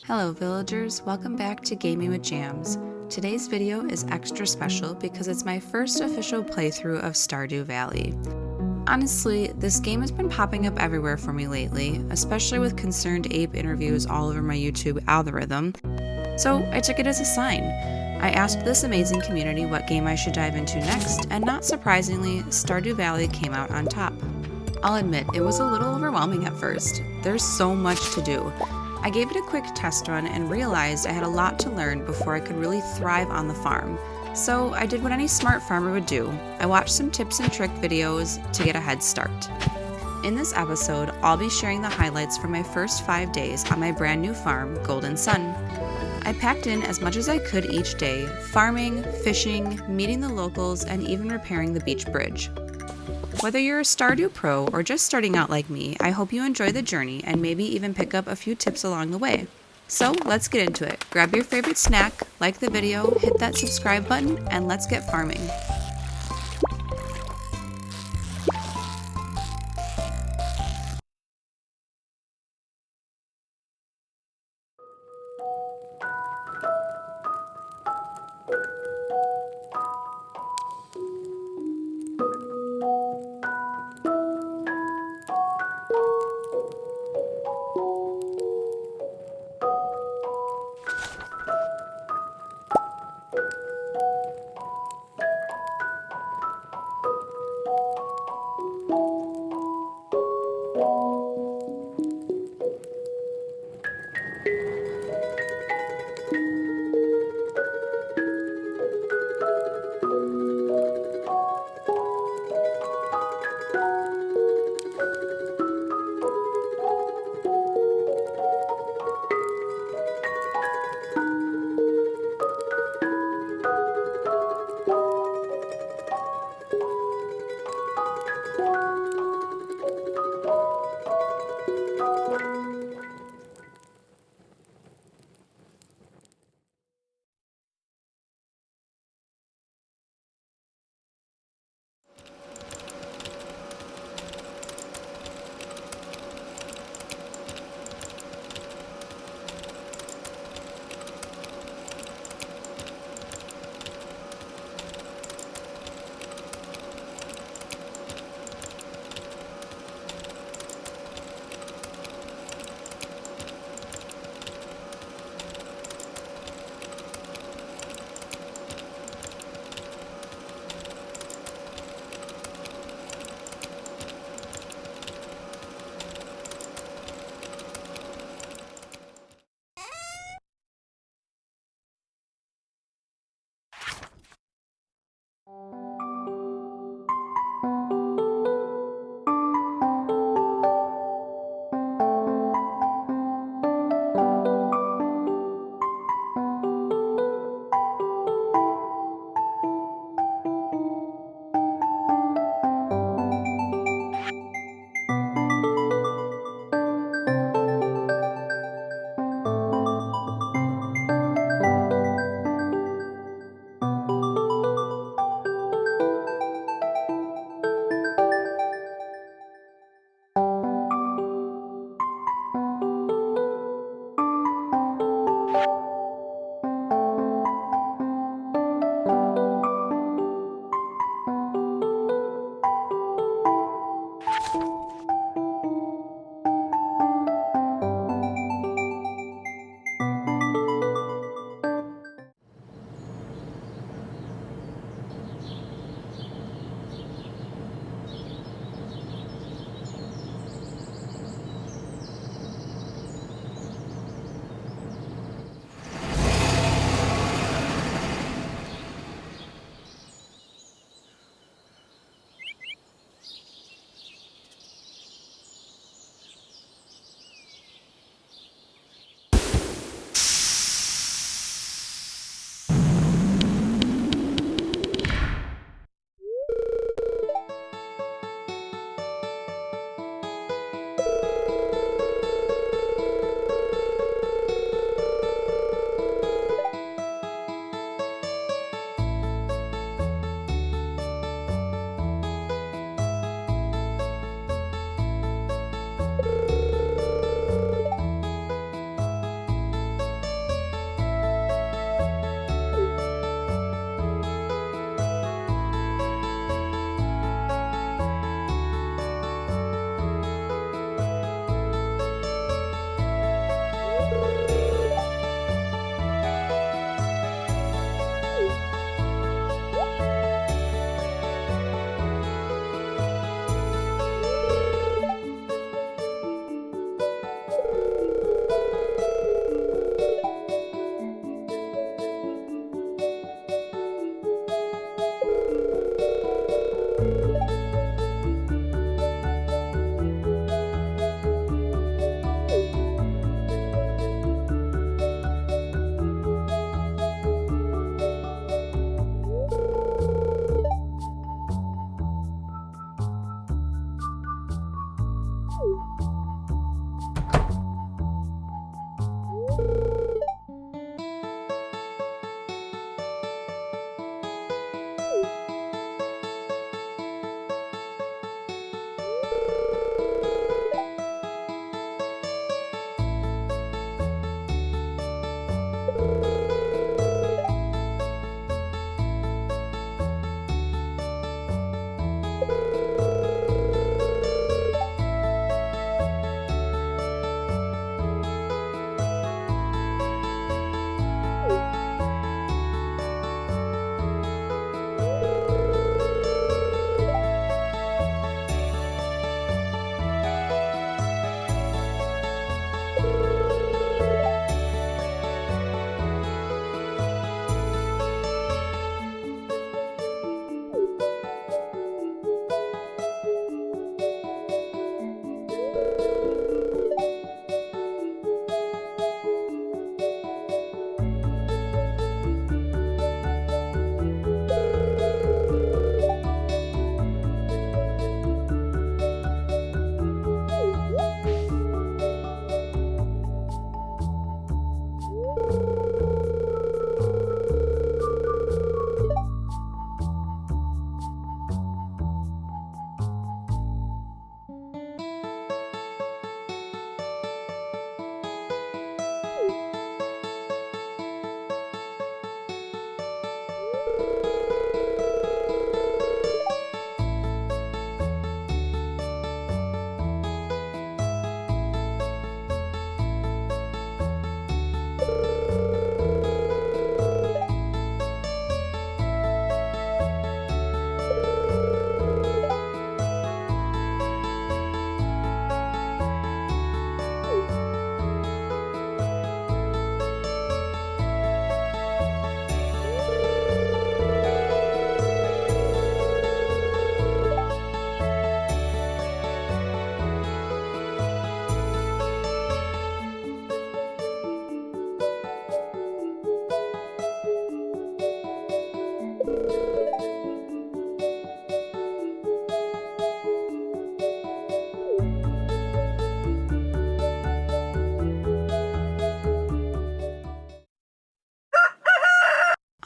Hello villagers, welcome back to Gaming with Jams. Today's video is extra special because it's my first official playthrough of Stardew Valley. Honestly, this game has been popping up everywhere for me lately, especially with concerned ape interviews all over my YouTube algorithm, so I took it as a sign. I asked this amazing community what game I should dive into next, and not surprisingly, Stardew Valley came out on top. I'll admit, it was a little overwhelming at first. There's so much to do. I gave it a quick test run and realized I had a lot to learn before I could really thrive on the farm. So I did what any smart farmer would do. I watched some tips and trick videos to get a head start. In this episode, I'll be sharing the highlights from my first 5 days on my brand new farm, Golden Sun. I packed in as much as I could each day, farming, fishing, meeting the locals, and even repairing the beach bridge. Whether you're a Stardew pro or just starting out like me, I hope you enjoy the journey and maybe even pick up a few tips along the way. So let's get into it. Grab your favorite snack, like the video, hit that subscribe button, and let's get farming.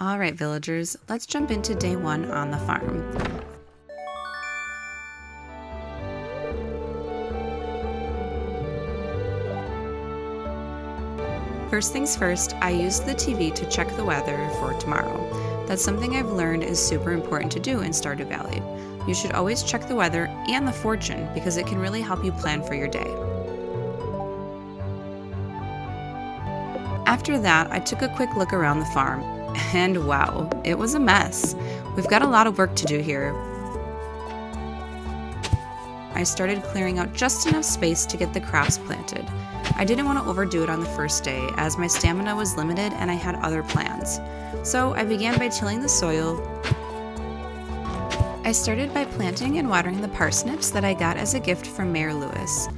Alright villagers, let's jump into day 1 on the farm. First things first, I used the TV to check the weather for tomorrow. That's something I've learned is super important to do in Stardew Valley. You should always check the weather and the fortune because it can really help you plan for your day. After that, I took a quick look around the farm, and wow, it was a mess. We've got a lot of work to do here. I started clearing out just enough space to get the crops planted. I didn't want to overdo it on the first day as my stamina was limited and I had other plans. So I began by tilling the soil. I started by planting and watering the parsnips that I got as a gift from Mayor Lewis.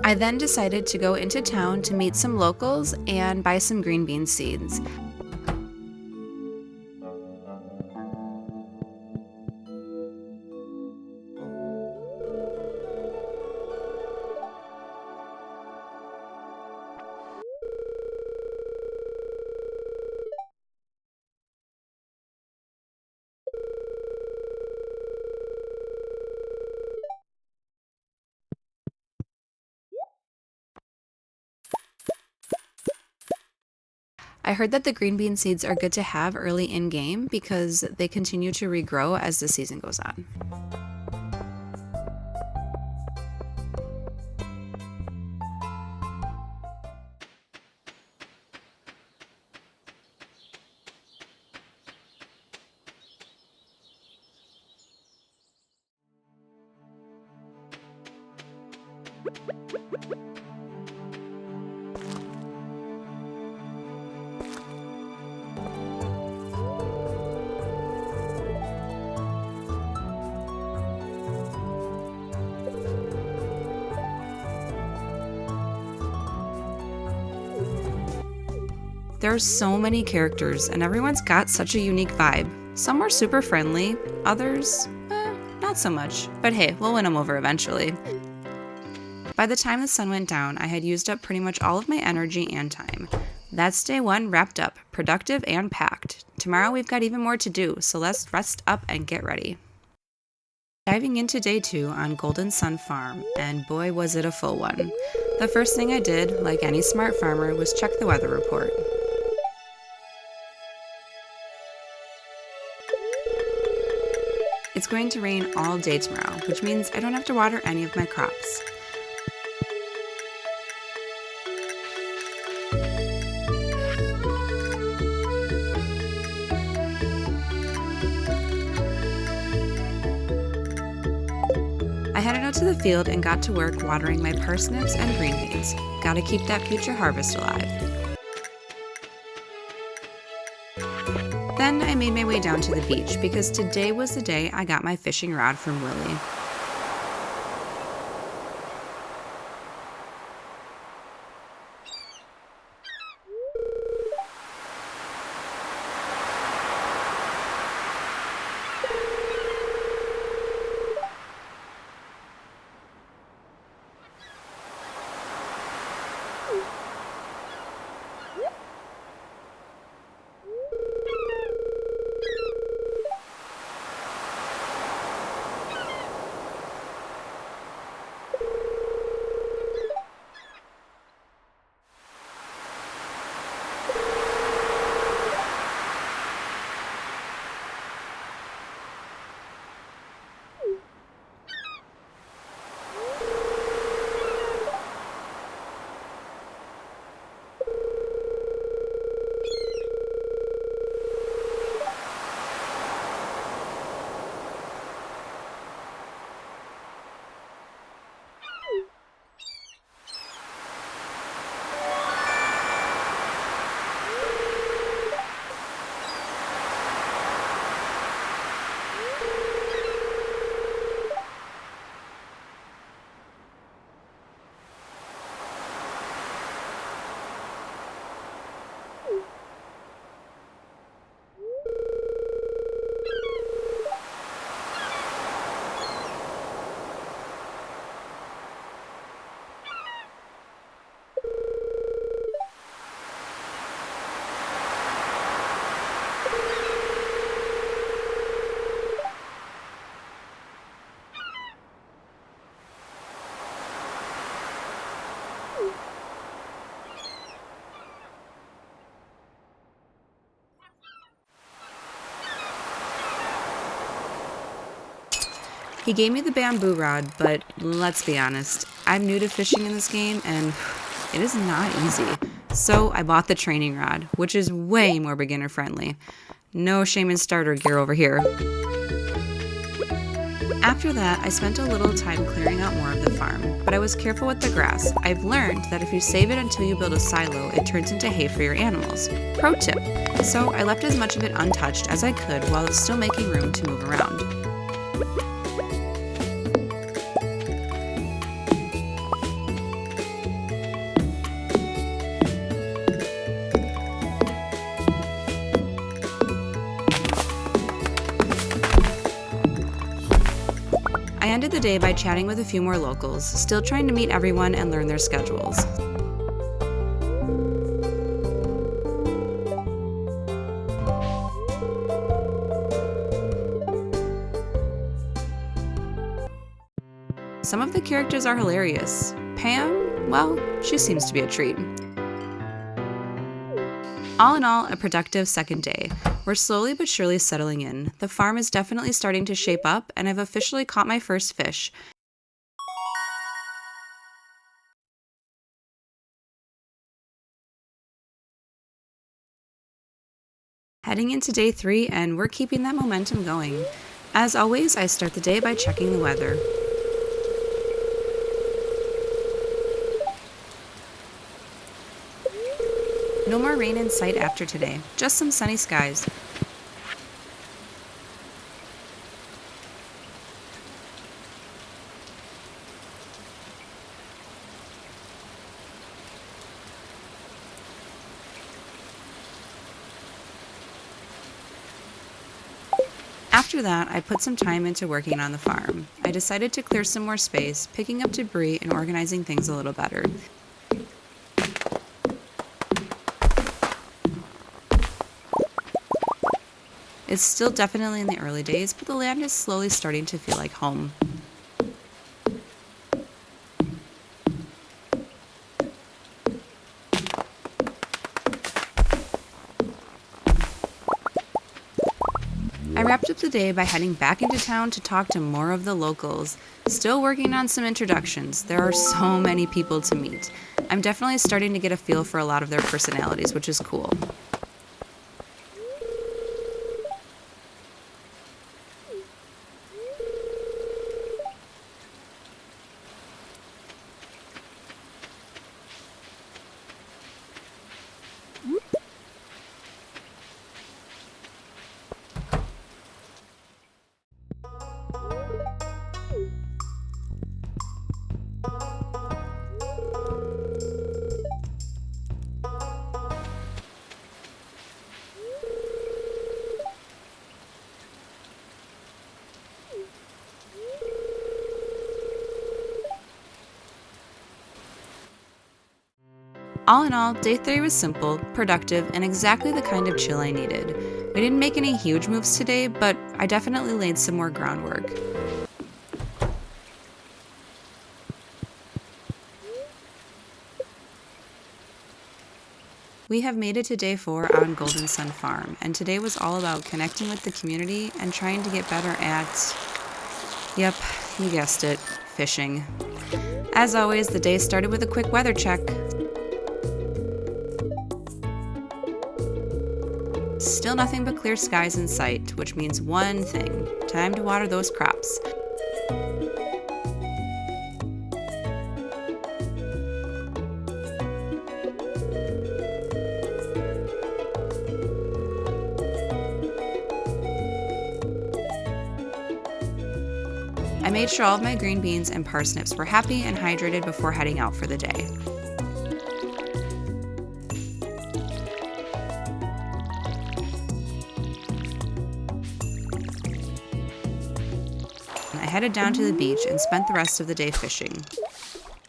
I then decided to go into town to meet some locals and buy some green bean seeds. I heard that the green bean seeds are good to have early in-game because they continue to regrow as the season goes on. There are so many characters, and everyone's got such a unique vibe. Some are super friendly, others, not so much. But hey, we'll win them over eventually. By the time the sun went down, I had used up pretty much all of my energy and time. That's day 1 wrapped up, productive and packed. Tomorrow we've got even more to do, so let's rest up and get ready. Diving into day 2 on Golden Sun Farm, and boy was it a full one. The first thing I did, like any smart farmer, was check the weather report. It's going to rain all day tomorrow, which means I don't have to water any of my crops. I headed out to the field and got to work watering my parsnips and green beans. Gotta keep that future harvest alive. Then I made my way down to the beach because today was the day I got my fishing rod from Willie. He gave me the bamboo rod, but let's be honest, I'm new to fishing in this game and it is not easy. So I bought the training rod, which is way more beginner friendly. No shame in starter gear over here. After that, I spent a little time clearing out more of the farm, but I was careful with the grass. I've learned that if you save it until you build a silo, it turns into hay for your animals. Pro tip! So I left as much of it untouched as I could while it's still making room to move around. I ended the day by chatting with a few more locals, still trying to meet everyone and learn their schedules. Some of the characters are hilarious. Pam, well, she seems to be a treat. All in all, a productive second day. We're slowly but surely settling in. The farm is definitely starting to shape up, and I've officially caught my first fish. Heading into day 3, and we're keeping that momentum going. As always, I start the day by checking the weather. No more rain in sight after today, just some sunny skies. After that, I put some time into working on the farm. I decided to clear some more space, picking up debris and organizing things a little better. It's still definitely in the early days, but the land is slowly starting to feel like home. I wrapped up the day by heading back into town to talk to more of the locals. Still working on some introductions. There are so many people to meet. I'm definitely starting to get a feel for a lot of their personalities, which is cool. All in all, day 3 was simple, productive, and exactly the kind of chill I needed. We didn't make any huge moves today, but I definitely laid some more groundwork. We have made it to day 4 on Golden Sun Farm, and today was all about connecting with the community and trying to get better at, yep, you guessed it, fishing. As always, the day started with a quick weather check. Still nothing but clear skies in sight, which means one thing: time to water those crops. I made sure all of my green beans and parsnips were happy and hydrated before heading out for the day. I headed down to the beach and spent the rest of the day fishing.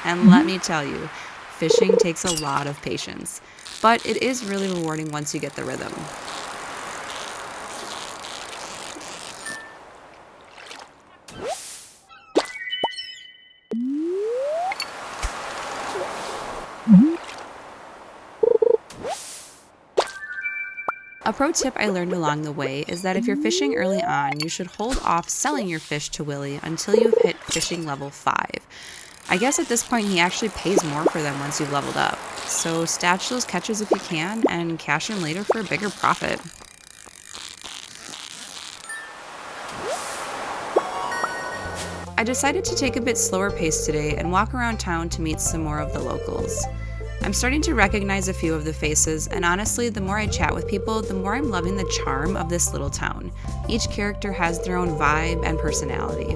And let me tell you, fishing takes a lot of patience, but it is really rewarding once you get the rhythm. A pro tip I learned along the way is that if you're fishing early on, you should hold off selling your fish to Willie until you've hit fishing level 5. I guess at this point he actually pays more for them once you've leveled up. So stash those catches if you can and cash them later for a bigger profit. I decided to take a bit slower pace today and walk around town to meet some more of the locals. I'm starting to recognize a few of the faces, and honestly, the more I chat with people, the more I'm loving the charm of this little town. Each character has their own vibe and personality.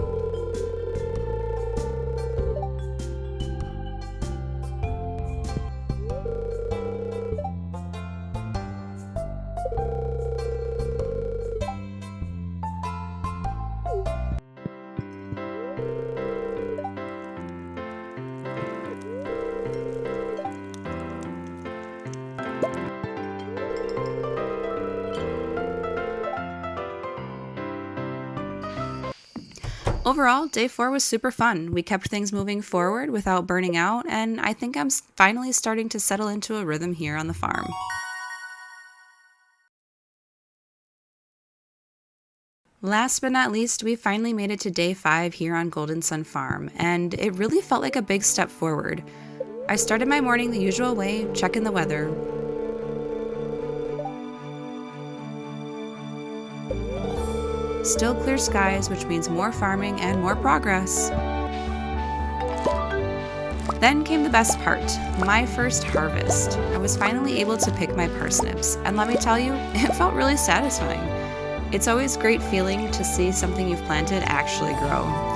Overall, day 4 was super fun. We kept things moving forward without burning out, and I think I'm finally starting to settle into a rhythm here on the farm. Last but not least, we finally made it to day 5 here on Golden Sun Farm, and it really felt like a big step forward. I started my morning the usual way, checking the weather. Still clear skies, which means more farming and more progress. Then came the best part, my first harvest. I was finally able to pick my parsnips, and let me tell you, it felt really satisfying. It's always great feeling to see something you've planted actually grow.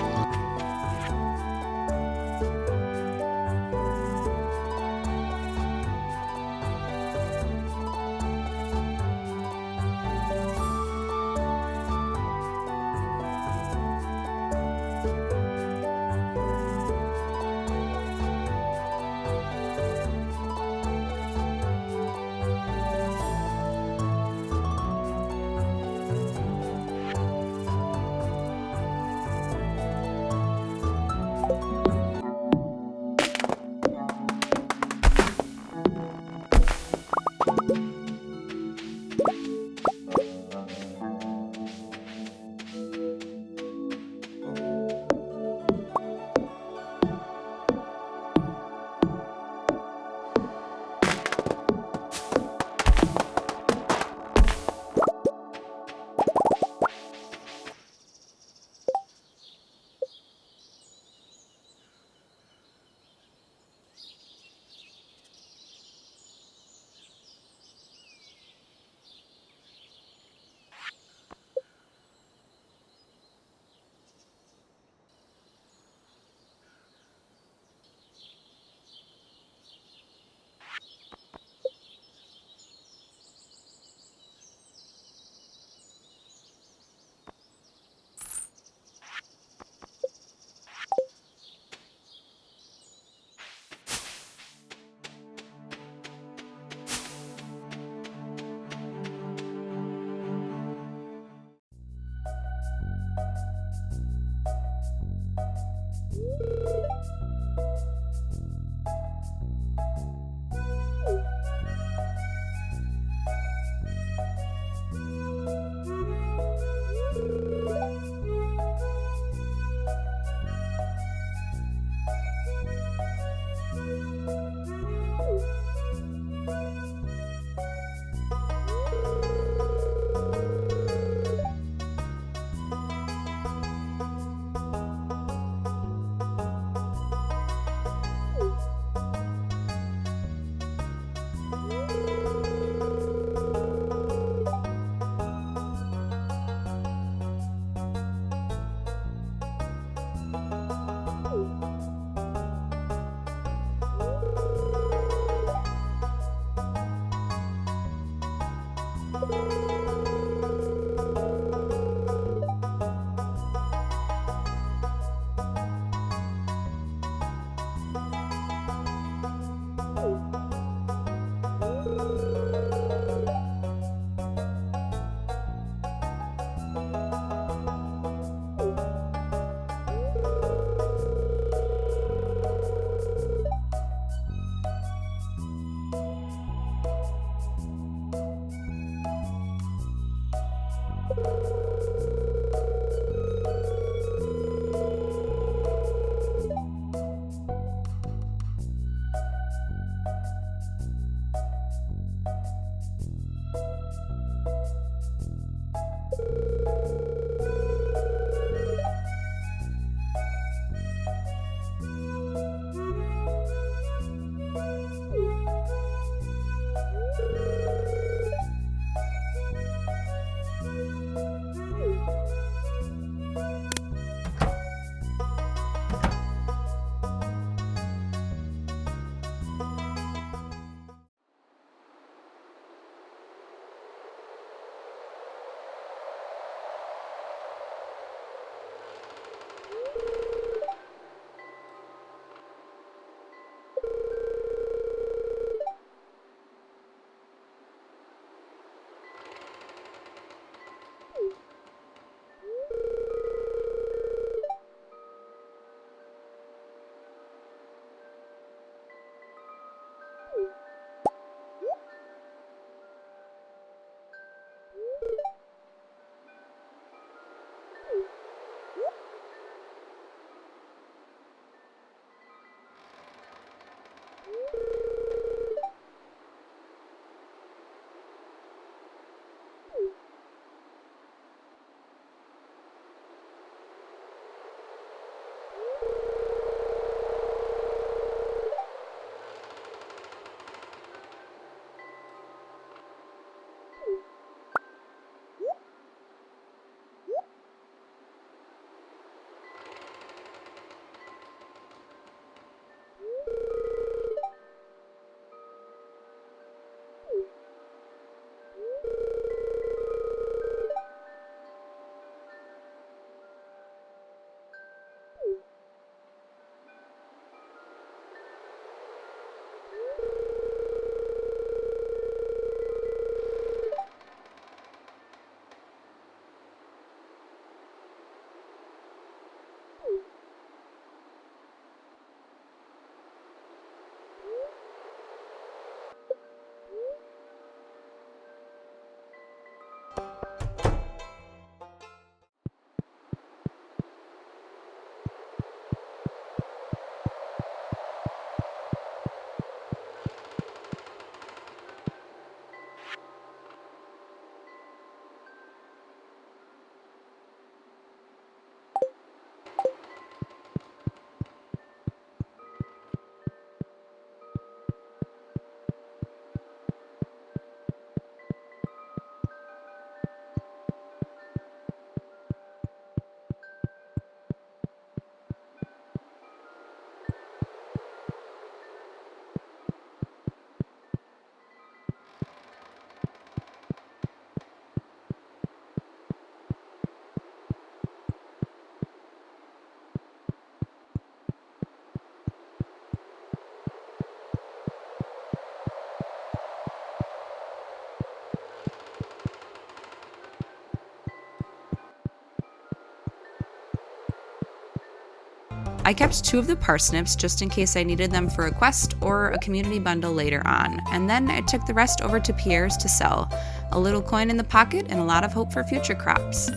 I kept 2 of the parsnips just in case I needed them for a quest or a community bundle later on, and then I took the rest over to Pierre's to sell. A little coin in the pocket and a lot of hope for future crops.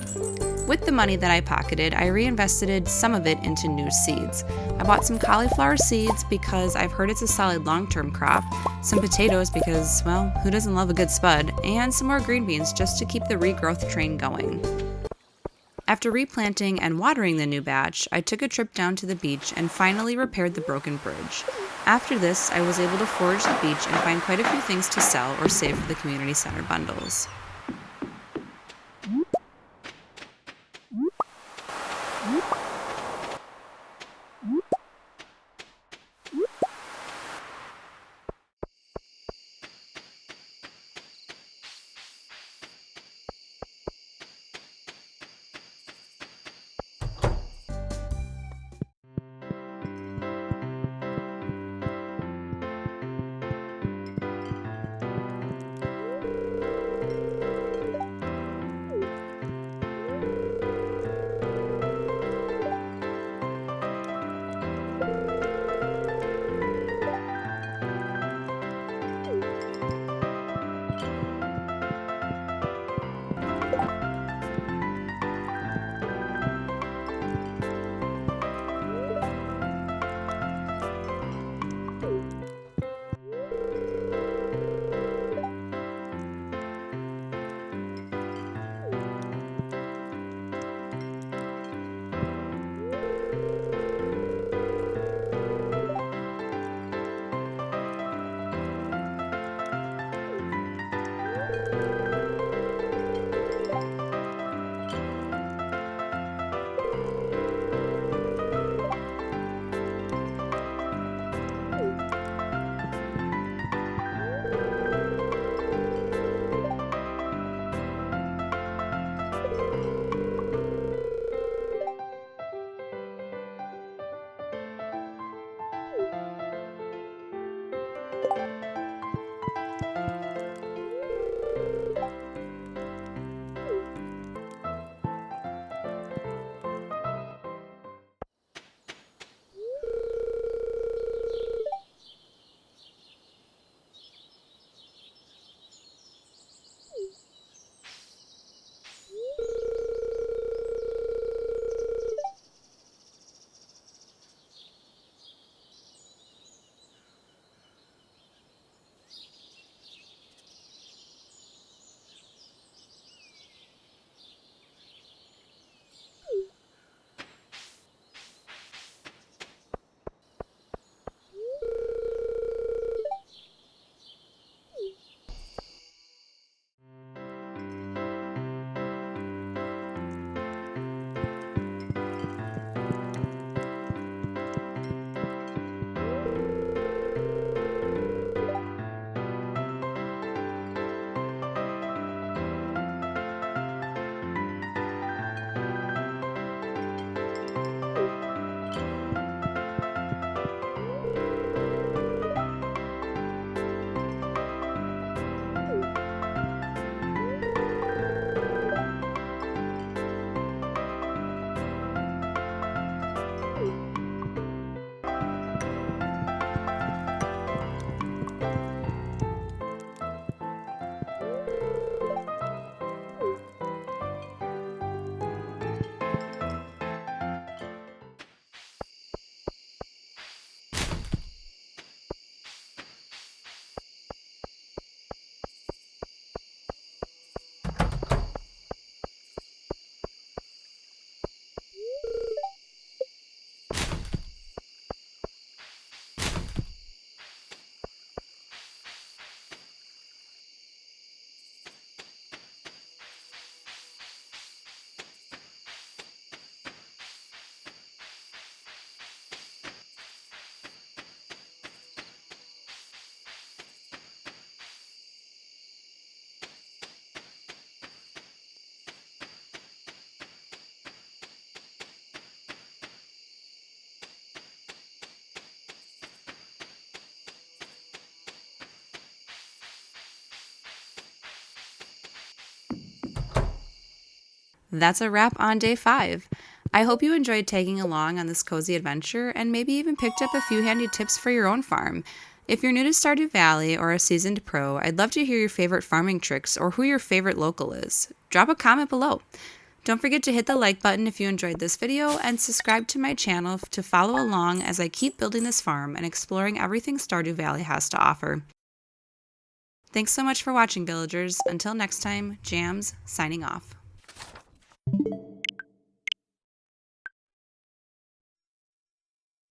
With the money that I pocketed, I reinvested some of it into new seeds. I bought some cauliflower seeds because I've heard it's a solid long-term crop, some potatoes because, well, who doesn't love a good spud, and some more green beans just to keep the regrowth train going. After replanting and watering the new batch, I took a trip down to the beach and finally repaired the broken bridge. After this, I was able to forage the beach and find quite a few things to sell or save for the community center bundles. That's a wrap on day 5. I hope you enjoyed tagging along on this cozy adventure and maybe even picked up a few handy tips for your own farm. If you're new to Stardew Valley or a seasoned pro, I'd love to hear your favorite farming tricks or who your favorite local is. Drop a comment below. Don't forget to hit the like button if you enjoyed this video and subscribe to my channel to follow along as I keep building this farm and exploring everything Stardew Valley has to offer. Thanks so much for watching, villagers. Until next time, Jams signing off.